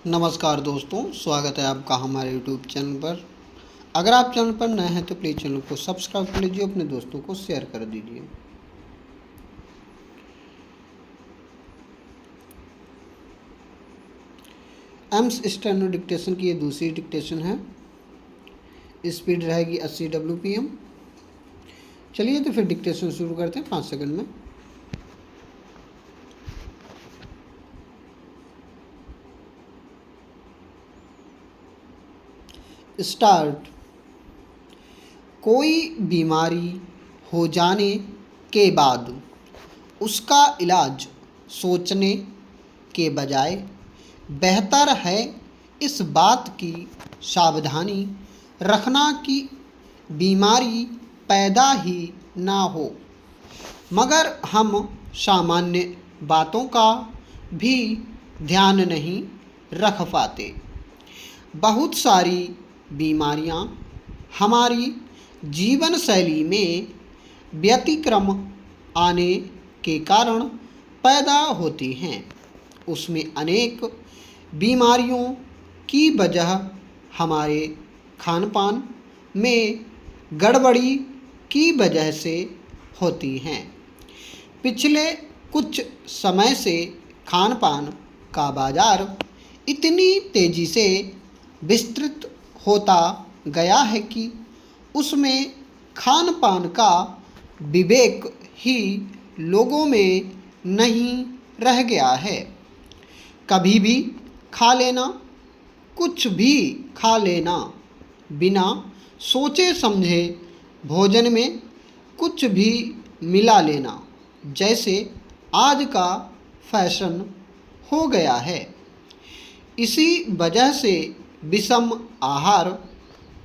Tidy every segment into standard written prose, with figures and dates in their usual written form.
नमस्कार दोस्तों, स्वागत है आपका हमारे यूट्यूब चैनल पर। अगर आप चैनल पर नए हैं तो प्लीज़ चैनल को सब्सक्राइब कर लीजिए, अपने दोस्तों को शेयर कर दीजिए। एम्स स्टेनो डिक्टेशन की ये दूसरी डिक्टेशन है। स्पीड रहेगी 80 WPM। चलिए तो फिर डिक्टेशन शुरू करते हैं 5 सेकंड में। स्टार्ट। कोई बीमारी हो जाने के बाद उसका इलाज सोचने के बजाय बेहतर है इस बात की सावधानी रखना कि बीमारी पैदा ही ना हो, मगर हम सामान्य बातों का भी ध्यान नहीं रख पाते। बहुत सारी बीमारियां हमारी जीवन शैली में व्यतिक्रम आने के कारण पैदा होती हैं। उसमें अनेक बीमारियों की वजह हमारे खान पान में गड़बड़ी की वजह से होती हैं। पिछले कुछ समय से खान पान का बाजार इतनी तेज़ी से विस्तृत होता गया है कि उसमें खान पान का विवेक ही लोगों में नहीं रह गया है। कभी भी खा लेना, कुछ भी खा लेना, बिना सोचे समझे भोजन में कुछ भी मिला लेना जैसे आज का फैशन हो गया है। इसी वजह से विषम आहार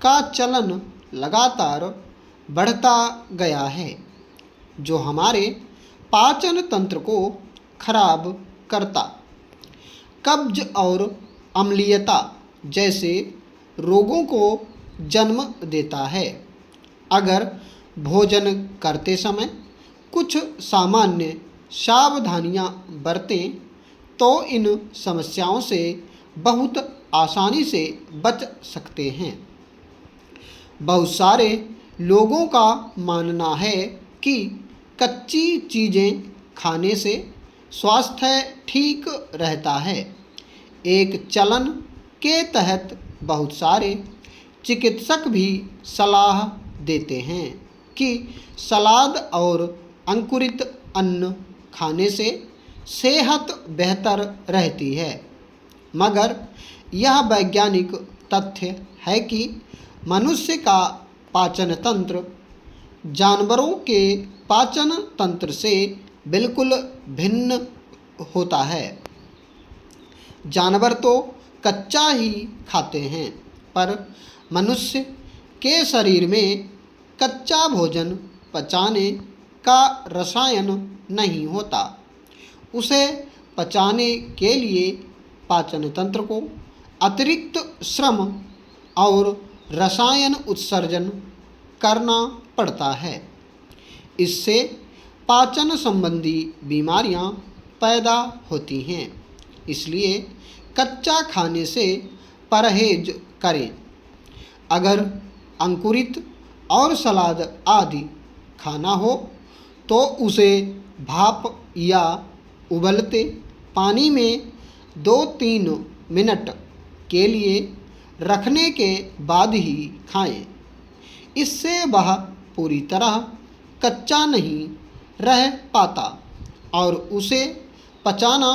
का चलन लगातार बढ़ता गया है, जो हमारे पाचन तंत्र को खराब करता, कब्ज और अम्लीयता जैसे रोगों को जन्म देता है। अगर भोजन करते समय कुछ सामान्य सावधानियां बरतें तो इन समस्याओं से बहुत आसानी से बच सकते हैं। बहुत सारे लोगों का मानना है कि कच्ची चीज़ें खाने से स्वास्थ्य ठीक रहता है। एक चलन के तहत बहुत सारे चिकित्सक भी सलाह देते हैं कि सलाद और अंकुरित अन्न खाने से सेहत बेहतर रहती है, मगर यह वैज्ञानिक तथ्य है कि मनुष्य का पाचन तंत्र जानवरों के पाचन तंत्र से बिल्कुल भिन्न होता है। जानवर तो कच्चा ही खाते हैं, पर मनुष्य के शरीर में कच्चा भोजन पचाने का रसायन नहीं होता। उसे पचाने के लिए पाचन तंत्र को अतिरिक्त श्रम और रसायन उत्सर्जन करना पड़ता है। इससे पाचन संबंधी बीमारियां पैदा होती हैं। इसलिए कच्चा खाने से परहेज करें। अगर अंकुरित और सलाद आदि खाना हो तो उसे भाप या उबलते पानी में 2-3 मिनट के लिए रखने के बाद ही खाएं। इससे वह पूरी तरह कच्चा नहीं रह पाता और उसे पचाना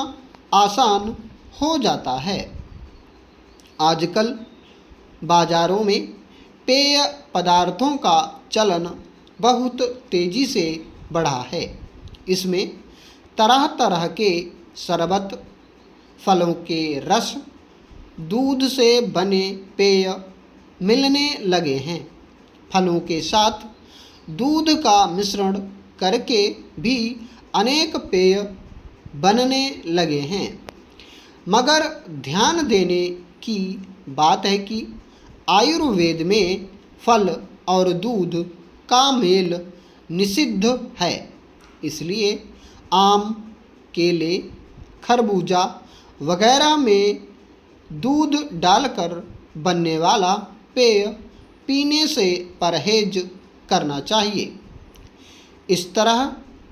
आसान हो जाता है। आजकल बाज़ारों में पेय पदार्थों का चलन बहुत तेज़ी से बढ़ा है। इसमें तरह तरह के शरबत, फलों के रस, दूध से बने पेय मिलने लगे हैं। फलों के साथ दूध का मिश्रण करके भी अनेक पेय बनने लगे हैं। मगर ध्यान देने की बात है कि आयुर्वेद में फल और दूध का मेल निषिद्ध है। इसलिए आम, केले, खरबूजा वगैरह में दूध डालकर बनने वाला पेय पीने से परहेज करना चाहिए। इस तरह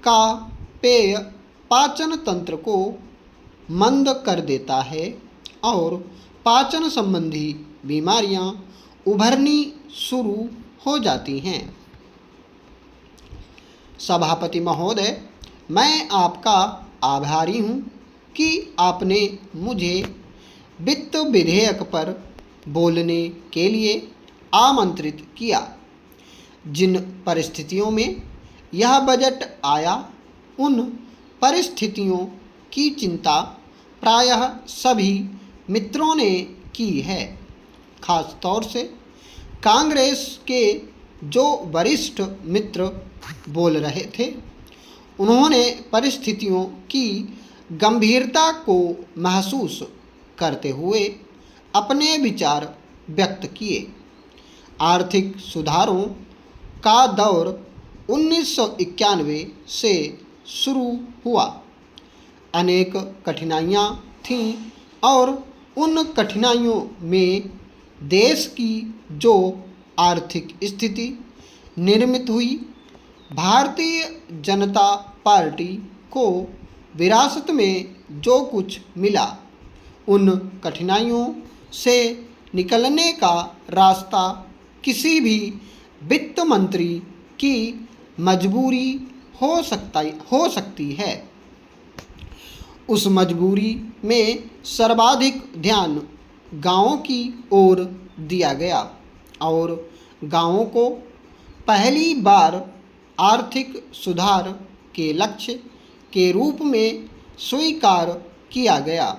का पेय पाचन तंत्र को मंद कर देता है और पाचन संबंधी बीमारियां उभरनी शुरू हो जाती हैं। सभापति महोदय, मैं आपका आभारी हूँ कि आपने मुझे वित्त विधेयक पर बोलने के लिए आमंत्रित किया। जिन परिस्थितियों में यह बजट आया, उन परिस्थितियों की चिंता प्रायः सभी मित्रों ने की है। खास तौर से कांग्रेस के जो वरिष्ठ मित्र बोल रहे थे, उन्होंने परिस्थितियों की गंभीरता को महसूस करते हुए अपने विचार व्यक्त किए। आर्थिक सुधारों का दौर 1991 से शुरू हुआ। अनेक कठिनाइयाँ थीं और उन कठिनाइयों में देश की जो आर्थिक स्थिति निर्मित हुई, भारतीय जनता पार्टी को विरासत में जो कुछ मिला, उन कठिनाइयों से निकलने का रास्ता किसी भी वित्त मंत्री की मजबूरी हो सकती है। उस मजबूरी में सर्वाधिक ध्यान गांवों की ओर दिया गया और गांवों को पहली बार आर्थिक सुधार के लक्ष्य के रूप में स्वीकार किया गया।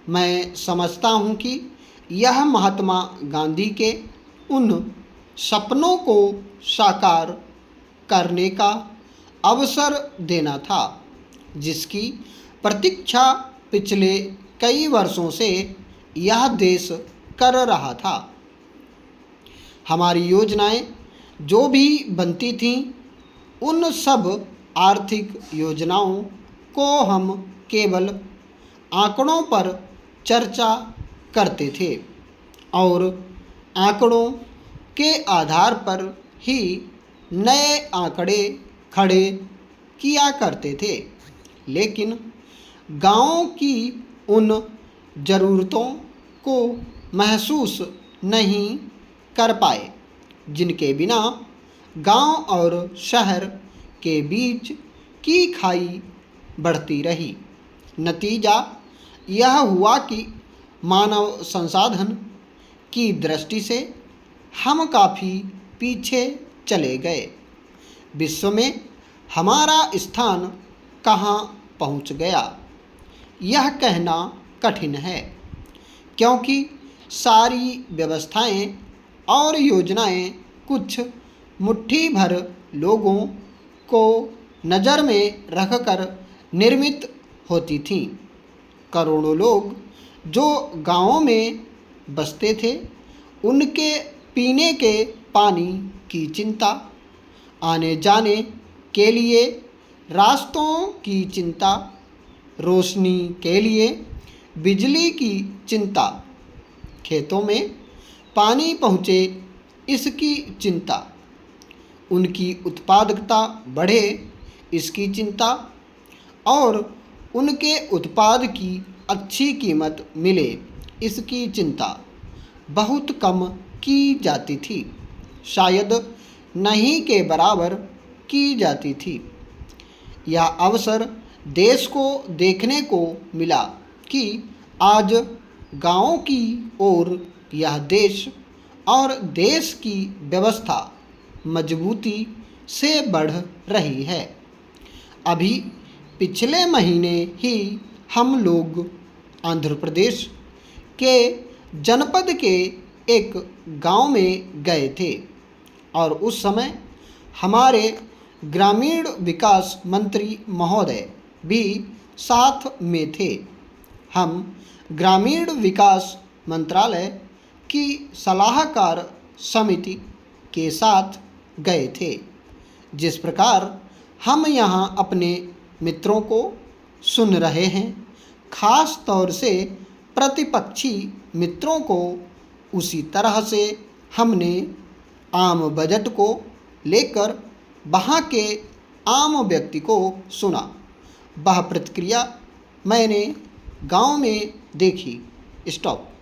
मैं समझता हूँ कि यह महात्मा गांधी के उन सपनों को साकार करने का अवसर देना था जिसकी प्रतीक्षा पिछले कई वर्षों से यह देश कर रहा था। हमारी योजनाएं जो भी बनती थीं, उन सब आर्थिक योजनाओं को हम केवल आंकड़ों पर चर्चा करते थे और आंकड़ों के आधार पर ही नए आंकड़े खड़े किया करते थे, लेकिन गांवों की उन ज़रूरतों को महसूस नहीं कर पाए जिनके बिना गांव और शहर के बीच की खाई बढ़ती रही। नतीजा यह हुआ कि मानव संसाधन की दृष्टि से हम काफ़ी पीछे चले गए। विश्व में हमारा स्थान कहाँ पहुँच गया, यह कहना कठिन है, क्योंकि सारी व्यवस्थाएं और योजनाएं कुछ मुट्ठी भर लोगों को नज़र में रखकर निर्मित होती थीं। करोड़ों लोग जो गांवों में बसते थे, उनके पीने के पानी की चिंता, आने जाने के लिए रास्तों की चिंता, रोशनी के लिए बिजली की चिंता, खेतों में पानी पहुँचे इसकी चिंता, उनकी उत्पादकता बढ़े इसकी चिंता और उनके उत्पाद की अच्छी कीमत मिले इसकी चिंता बहुत कम की जाती थी, शायद नहीं के बराबर की जाती थी। यह अवसर देश को देखने को मिला कि आज गांवों की ओर यह देश और देश की व्यवस्था मजबूती से बढ़ रही है। अभी पिछले महीने ही हम लोग आंध्र प्रदेश के जनपद के एक गांव में गए थे और उस समय हमारे ग्रामीण विकास मंत्री महोदय भी साथ में थे। हम ग्रामीण विकास मंत्रालय की सलाहकार समिति के साथ गए थे। जिस प्रकार हम यहाँ अपने मित्रों को सुन रहे हैं, खास तौर से प्रतिपक्षी मित्रों को उसी तरह से हमने आम बजट को लेकर वहाँ के आम व्यक्ति को सुना। वह प्रतिक्रिया मैंने गांव में देखी। स्टॉप।